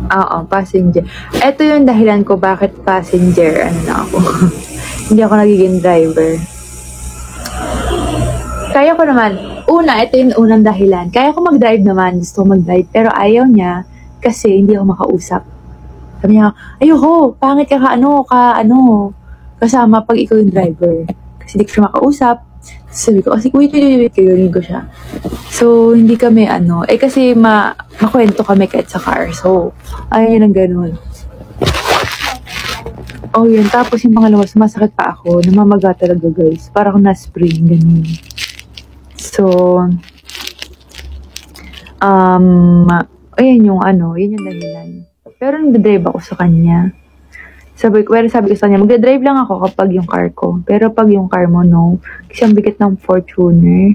Oo, passenger. Ito yung dahilan ko bakit passenger, ano na ako. Hindi ako nagiging driver. Kaya ko naman, ito yung unang dahilan. Kaya ko mag-drive naman, gusto ko mag-drive, pero ayaw niya kasi hindi ako makausap. Sabi niya, ayoko, pangit ka kasama pag ikaw yung driver. Kasi hindi ko siya makausap. Sabi ko, wait, kagaling ko siya. So, hindi kami kasi makwento kami kahit sa car. So, ayaw niya ng ganun. Oh, yun. Tapos yung pangalawa, sumasakit pa ako. Namamaga talaga, guys. Parang na-spring, ganun. So, yun yung dahilan. Pero nagdadrive ako sa kanya. Sabi ko sa kanya, magdadrive lang ako kapag yung car ko. Pero pag yung car mo, no. Kasi ang bigat ng Fortuner.